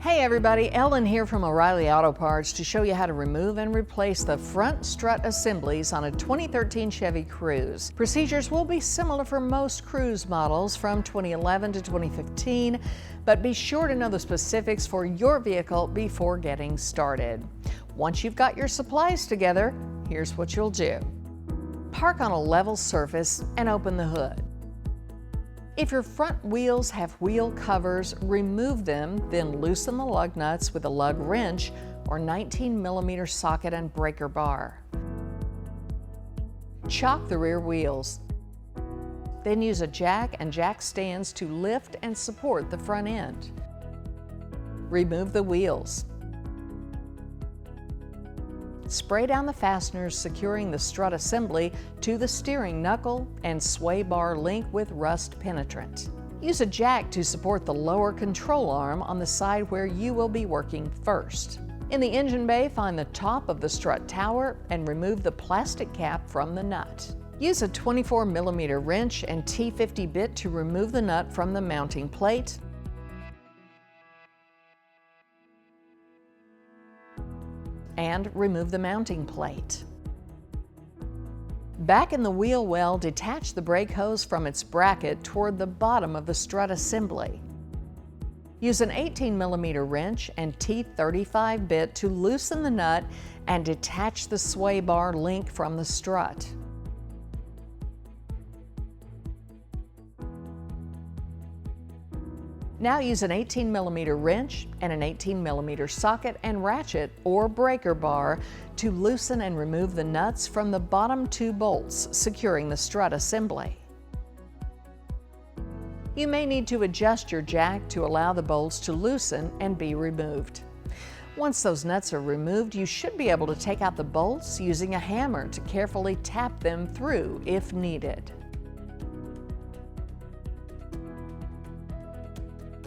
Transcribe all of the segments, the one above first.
Hey everybody, Ellen here from O'Reilly Auto Parts to show you how to remove and replace the front strut assemblies on a 2013 Chevy Cruze. Procedures will be similar for most Cruze models from 2011 to 2015, but be sure to know the specifics for your vehicle before getting started. Once you've got your supplies together, here's what you'll do. Park on a level surface and open the hood. If your front wheels have wheel covers, remove them, then loosen the lug nuts with a lug wrench or 19mm socket and breaker bar. Chock the rear wheels. Then use a jack and jack stands to lift and support the front end. Remove the wheels. Spray down the fasteners securing the strut assembly to the steering knuckle and sway bar link with rust penetrant. Use a jack to support the lower control arm on the side where you will be working first. In the engine bay, find the top of the strut tower and remove the plastic cap from the nut. Use a 24mm wrench and T50 bit to remove the nut from the mounting plate. And remove the mounting plate. Back in the wheel well, detach the brake hose from its bracket toward the bottom of the strut assembly. Use an 18mm wrench and T35 bit to loosen the nut and detach the sway bar link from the strut. Now use an 18mm wrench and an 18mm socket and ratchet or breaker bar to loosen and remove the nuts from the bottom two bolts securing the strut assembly. You may need to adjust your jack to allow the bolts to loosen and be removed. Once those nuts are removed, you should be able to take out the bolts using a hammer to carefully tap them through if needed.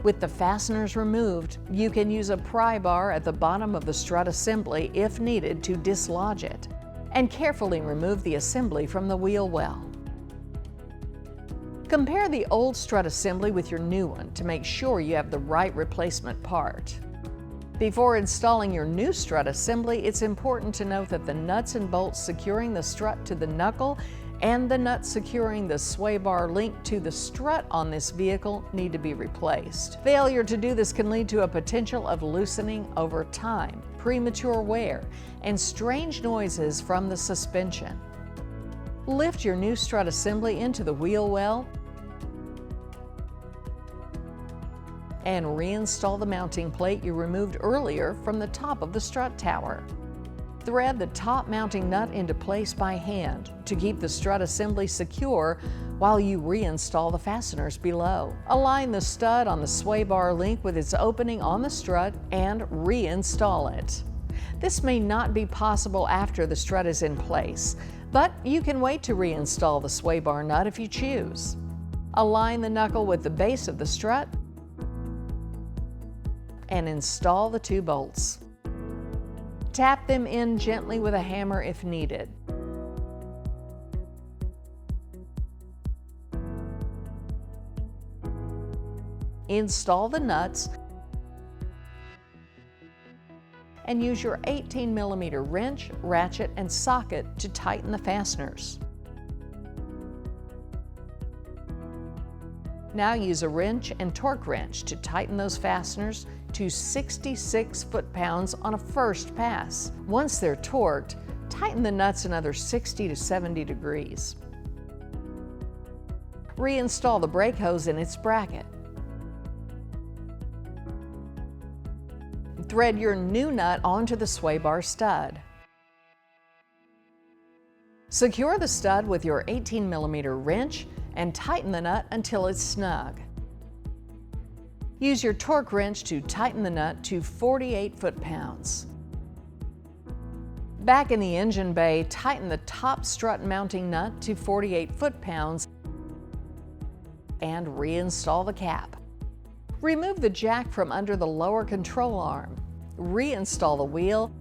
With the fasteners removed, you can use a pry bar at the bottom of the strut assembly if needed to dislodge it, and carefully remove the assembly from the wheel well. Compare the old strut assembly with your new one to make sure you have the right replacement part. Before installing your new strut assembly, it's important to note that the nuts and bolts securing the strut to the knuckle and the nuts securing the sway bar link to the strut on this vehicle need to be replaced. Failure to do this can lead to a potential of loosening over time, premature wear, and strange noises from the suspension. Lift your new strut assembly into the wheel well and reinstall the mounting plate you removed earlier from the top of the strut tower. Thread the top mounting nut into place by hand to keep the strut assembly secure while you reinstall the fasteners below. Align the stud on the sway bar link with its opening on the strut and reinstall it. This may not be possible after the strut is in place, but you can wait to reinstall the sway bar nut if you choose. Align the knuckle with the base of the strut and install the two bolts. Tap them in gently with a hammer if needed. Install the nuts and use your 18mm wrench, ratchet, and socket to tighten the fasteners. Now use a wrench and torque wrench to tighten those fasteners to 66 foot-pounds on a first pass. Once they're torqued, tighten the nuts another 60 to 70 degrees. Reinstall the brake hose in its bracket. Thread your new nut onto the sway bar stud. Secure the stud with your 18mm wrench and tighten the nut until it's snug. Use your torque wrench to tighten the nut to 48 foot-pounds. Back in the engine bay, tighten the top strut mounting nut to 48 foot-pounds and reinstall the cap. Remove the jack from under the lower control arm. Reinstall the wheel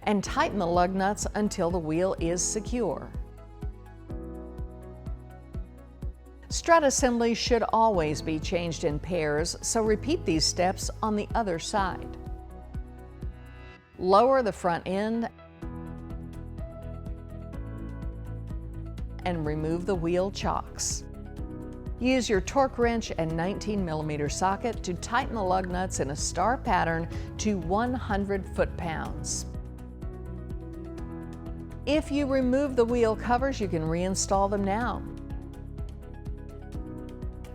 and tighten the lug nuts until the wheel is secure. Strut assemblies should always be changed in pairs, so repeat these steps on the other side. Lower the front end and remove the wheel chocks. Use your torque wrench and 19mm socket to tighten the lug nuts in a star pattern to 100 foot-pounds. If you remove the wheel covers, you can reinstall them now.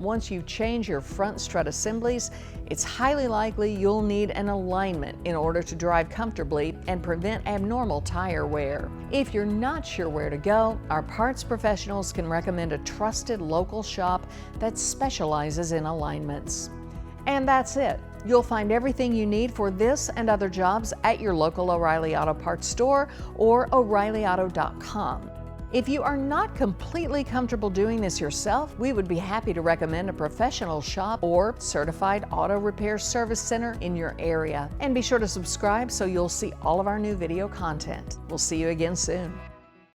Once you change your front strut assemblies, it's highly likely you'll need an alignment in order to drive comfortably and prevent abnormal tire wear. If you're not sure where to go, our parts professionals can recommend a trusted local shop that specializes in alignments. And that's it. You'll find everything you need for this and other jobs at your local O'Reilly Auto Parts store or O'ReillyAuto.com. If you are not completely comfortable doing this yourself, we would be happy to recommend a professional shop or certified auto repair service center in your area. And be sure to subscribe so you'll see all of our new video content. We'll see you again soon.